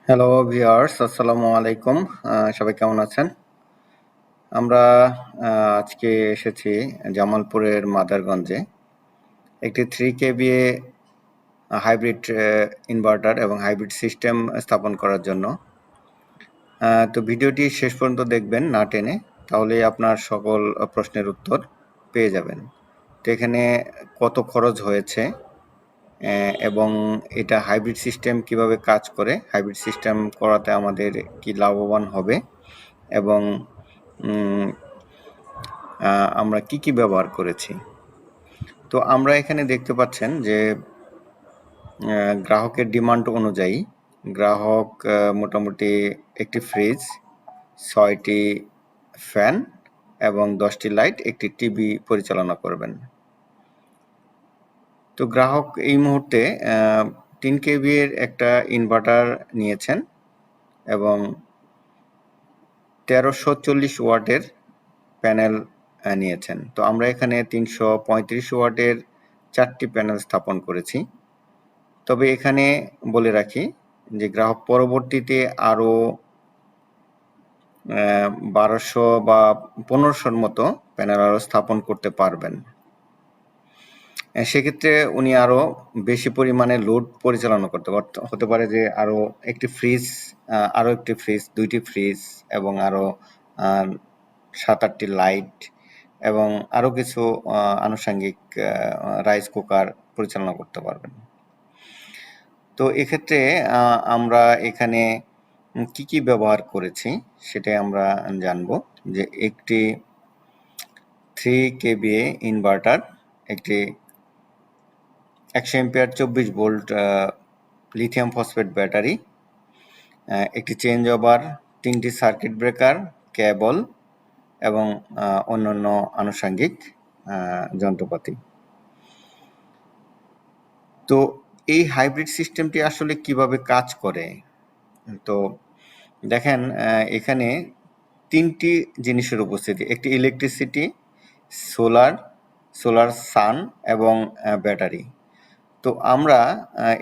Hello viewers, আসসালামু আলাইকুম। সবাই কেমন আছেন? আমরা আজকে এসেছি জামালপুরের মাদারগঞ্জে একটি 3 kVA হাইব্রিড ইনভার্টার এবং হাইব্রিড সিস্টেম স্থাপন করার জন্য। তো ভিডিওটি শেষ পর্যন্ত দেখবেন না টেনে, তাহলেই আপনার সকল প্রশ্নের উত্তর পেয়ে যাবেন। তো এখানে কত খরচ হয়েছে এবং এটা হাইব্রিড সিস্টেম কিভাবে কাজ করে, হাইব্রিড সিস্টেম করাতে আমাদের কি লাভবান হবে এবং আমরা কি ব্যবহার করেছি। তো আমরা এখানে দেখতে পাচ্ছেন যে গ্রাহকের ডিমান্ড অনুযায়ী গ্রাহক মোটামুটি একটি ফ্রিজ, 6টি ফ্যান এবং 10টি লাইট, একটি টিভি পরিচালনা করবেন। তো গ্রাহক এই মুহূর্তে 3 kVA এর একটা ইনভার্টার নিয়েছেন এবং 1340 ওয়াটের প্যানেল নিয়েছেন। তো আমরা এখানে 335 ওয়াটের 4টি প্যানেল স্থাপন করেছি। তবে এখানে বলে রাখি যে গ্রাহক পরবর্তীতে আরও 1200 বা 1500-র মতো প্যানেল আরও স্থাপন করতে পারবেন। সেক্ষেত্রে উনি আরও বেশি পরিমাণে লোড পরিচালনা করতে হতে পারে যে আরও একটি ফ্রিজ, আরও একটি ফ্রিজ, 2টি ফ্রিজ এবং আরও 7-8টি লাইট এবং আরও কিছু আনুষঙ্গিক রাইস কুকার পরিচালনা করতে পারবেন। তো এক্ষেত্রে আমরা এখানে কি ব্যবহার করেছি সেটাই আমরা জানব। যে একটি 3 kVA ইনভার্টার, একটি 100 ampere 24 volt lithium phosphate battery, একটি চেঞ্জ ওভার, 3টি সার্কিট ব্রেকার, কেবল এবং অন্যান্য আনুষঙ্গিক যন্ত্রপাতি। তো এই হাইব্রিড সিস্টেমটি আসলে কিভাবে কাজ করে? তো দেখেন এখানে 3টি জিনিসের উপস্থিতি, একটি ইলেকট্রিসিটি, সোলার সান এবং ব্যাটারি। তো আমরা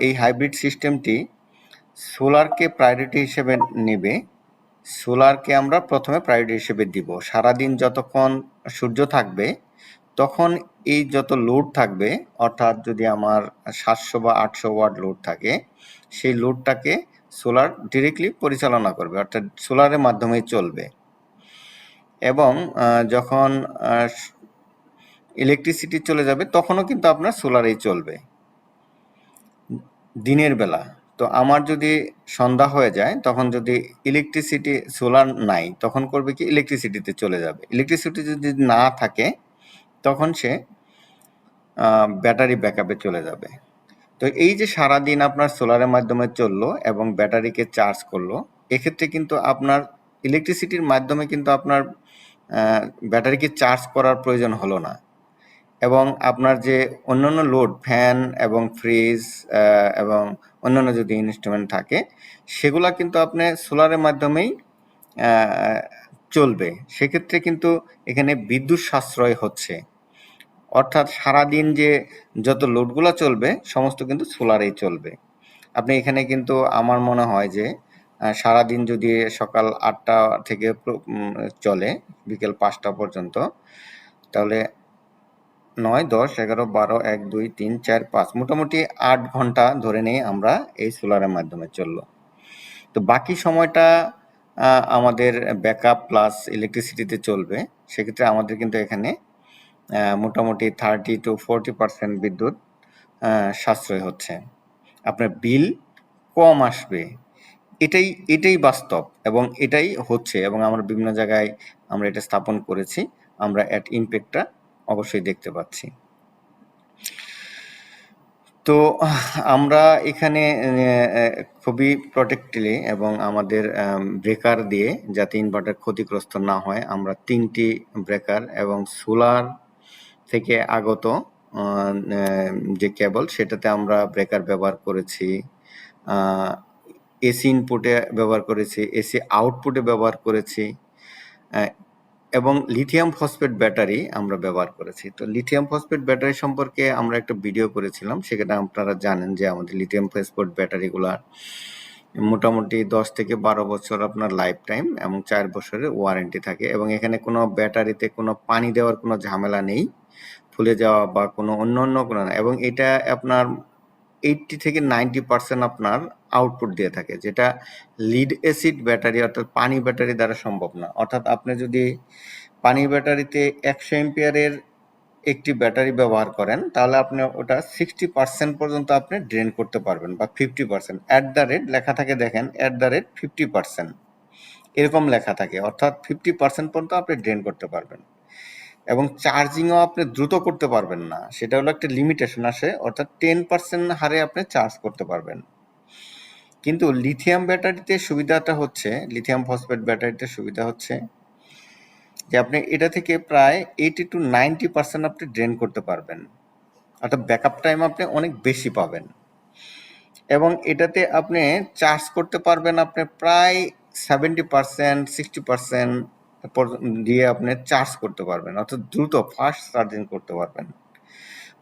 এই হাইব্রিড সিস্টেমটি সোলারকে প্রায়োরিটি হিসেবে নেবে। সোলারকে আমরা প্রথমে প্রায়োরিটি হিসেবে দিব। সারাদিন যতক্ষণ সূর্য থাকবে তখন এই যত লোড থাকবে, অর্থাৎ যদি আমার 700 বা 800 ওয়াট লোড থাকে, সেই লোডটাকে সোলার ডিরেক্টলি পরিচালনা করবে, অর্থাৎ সোলারের মাধ্যমেই চলবে। এবং যখন ইলেকট্রিসিটি চলে যাবে তখনও কিন্তু আপনার সোলারেই চলবে দিনের বেলা। তো আমার যদি সন্ধ্যা হয়ে যায়, তখন যদি ইলেকট্রিসিটি, সোলার নাই, তখন করবে কি, ইলেকট্রিসিটিতে চলে যাবে। ইলেকট্রিসিটি যদি না থাকে তখন সে ব্যাটারি ব্যাকআপে চলে যাবে। তো এই যে সারাদিন আপনার সোলারের মাধ্যমে চললো এবং ব্যাটারিকে চার্জ করলো, এক্ষেত্রে কিন্তু আপনার ইলেকট্রিসিটির মাধ্যমে কিন্তু আপনার ব্যাটারিকে চার্জ করার প্রয়োজন হলো না। এবং আপনার যে অন্যান্য লোড, ফ্যান এবং ফ্রিজ এবং অন্যান্য যদি ইনস্ট্রুমেন্ট থাকে, সেগুলা কিন্তু আপনি সোলারের মাধ্যমেই চলবে। সেক্ষেত্রে কিন্তু এখানে বিদ্যুৎ সাশ্রয় হচ্ছে, অর্থাৎ সারাদিন যে যত লোডগুলা চলবে সমস্ত কিন্তু সোলারেই চলবে। আপনি এখানে কিন্তু আমার মনে হয় যে সারাদিন যদি সকাল 8টা থেকে চলে বিকেল 5টা পর্যন্ত, তাহলে 9, 10, 11, 12, 1, 2, 3, 4, 5 মোটামুটি 8 ঘন্টা ধরে নেই আমরা এই সোলারের মাধ্যমে চললো। তো বাকি সময়টা আমাদের ব্যাকআপ প্লাস ইলেকট্রিসিটিতে চলবে। সেক্ষেত্রে আমাদের কিন্তু এখানে মোটামুটি 30 to 40% বিদ্যুৎ সাশ্রয় হচ্ছে। আপনার বিল কম আসবে, এটাই বাস্তব এবং এটাই হচ্ছে, এবং আমরা বিভিন্ন জায়গায় আমরা এটা স্থাপন করেছি। আমরা এর ইমপ্যাক্টটা অবশ্যই দেখতে পাচ্ছি। তো আমরা এখানে খুবই প্রটেক্টলি এবং আমাদের ব্রেকার দিয়ে, যাতে ইনভার্টার ক্ষতিগ্রস্ত না হয়, আমরা 3টি ব্রেকার এবং সোলার থেকে আগত যে কেবল, সেটাতে আমরা ব্রেকার ব্যবহার করেছি, এসি ইনপুটে ব্যবহার করেছি, এসি আউটপুটে ব্যবহার করেছি এবং লিথিয়াম ফসফেট ব্যাটারি আমরা ব্যবহার করেছি। তো লিথিয়াম ফসফেট ব্যাটারি সম্পর্কে আমরা একটা ভিডিও করেছিলাম, সেখানে আপনারা জানেন যে আমাদের লিথিয়াম ফসফেট ব্যাটারিগুলার মোটামুটি 10 থেকে 12 বছর আপনার লাইফ টাইম এবং 4 বছরের ওয়ারেন্টি থাকে এবং এখানে কোনো ব্যাটারিতে কোনো পানি দেওয়ার কোনো ঝামেলা নেই। ফুলে যাওয়া বা কোনো অন্য কোনো না এবং এটা আপনার 80 থেকে 90% আপনার আউটপুট দিয়ে থাকে, যেটা লিড অ্যাসিড ব্যাটারি অর্থাৎ পানি ব্যাটারি দ্বারা সম্ভব না। অর্থাৎ আপনি যদি পানি ব্যাটারিতে 100 এম্পিয়ারের একটি ব্যাটারি ব্যবহার করেন তাহলে আপনি ওটা 60% পর্যন্ত আপনি ড্রেন করতে পারবেন বা 50% অ্যাট দ্য রেট লেখা থাকে, দেখেন অ্যাট দ্য রেট 50% এরকম লেখা থাকে, অর্থাৎ 50% পর্যন্ত আপনি ড্রেন করতে পারবেন এবং চার্জিংও আপনি দ্রুত করতে পারবেন না, সেটা হলো একটা লিমিটেশন আসে, অর্থাৎ 10% হারে আপনি চার্জ করতে পারবেন। কিন্তু লিথিয়াম ব্যাটারিতে সুবিধাটা হচ্ছে, লিথিয়াম ফসফেট ব্যাটারিতে সুবিধা হচ্ছে যে আপনি এটা থেকে প্রায় 80 to 90% আপনি ড্রেন করতে পারবেন, অর্থাৎ ব্যাকআপ টাইম আপনি অনেক বেশি পাবেন এবং এটাতে আপনি চার্জ করতে পারবেন আপনি প্রায় 70% 60% দিয়ে আপনি চার্জ করতে পারবেন, অর্থাৎ দ্রুত ফাস্ট চার্জিং করতে পারবেন।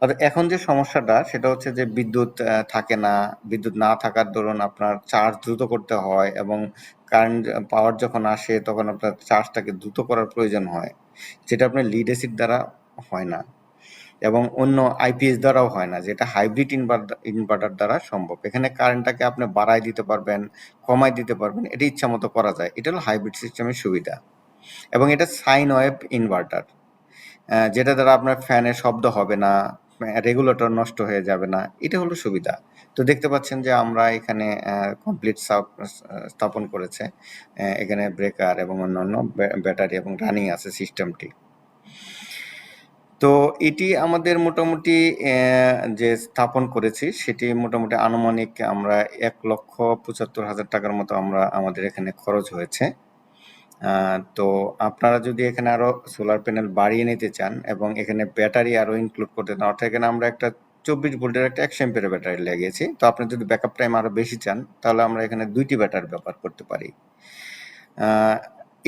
অর্থাৎ এখন যে সমস্যাটা সেটা হচ্ছে যে বিদ্যুৎ থাকে না, বিদ্যুৎ না থাকার দরুন আপনার চার্জ দ্রুত করতে হয় এবং কারেন্ট পাওয়ার যখন আসে তখন আপনার চার্জটাকে দ্রুত করার প্রয়োজন হয়, যেটা আপনার লিড অ্যাসিড দ্বারা হয় না এবং অন্য আইপিএস দ্বারাও হয় না, যেটা হাইব্রিড ইনভার্টার দ্বারা সম্ভব। এখানে কারেন্টটাকে আপনি বাড়ায় দিতে পারবেন, কমায় দিতে পারবেন, এটা ইচ্ছা মতো করা যায়। এটা হলো হাইব্রিড সিস্টেমের সুবিধা এবং এটা সাইন ওয়েভ ইনভার্টার, যেটা দ্বারা আপনার ফ্যানের শব্দ হবে না, রেগুলেটর নষ্ট হয়ে যাবে না, এটা হলো সুবিধা। তো দেখতে পাচ্ছেন যে আমরা এখানে কমপ্লিট স্থাপন করেছে, এখানে ব্রেকার এবং অন্যান্য ব্যাটারি এবং রানিং আছে সিস্টেমটি। তো এটি আমাদের মোটামুটি যে স্থাপন করেছি সেটি মোটামুটি আনুমানিক আমরা 1,75,000 টাকার মতো আমাদের এখানে খরচ হয়েছে। তো আপনারা যদি এখানে আরো সোলার প্যানেল বাড়িয়ে নিতে চান এবং এখানে ব্যাটারি আরো ইনক্লুড করতে চান, অর্থাৎ এখানে আমরা একটা 24 ভোল্টের একটা 100 এম্পিয়ারের ব্যাটারি লাগিয়েছি। তো আপনি যদি ব্যাকআপ টাইম আরো বেশি চান তাহলে আমরা এখানে 2টি ব্যাটারি ব্যবহার করতে পারি।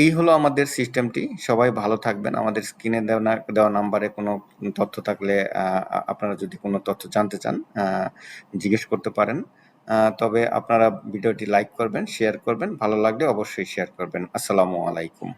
এই হলো আমাদের সিস্টেমটি। সবাই ভালো থাকবেন। আমাদের স্ক্রিনে দেওয়া নাম্বারে কোনো তথ্য থাকলে আপনারা যদি কোনো তথ্য জানতে চান জিজ্ঞেস করতে পারেন। তবে আপনারা ভিডিওটি লাইক করবেন, শেয়ার করবেন, ভালো লাগলে অবশ্যই শেয়ার করবেন। আসসালামু আলাইকুম।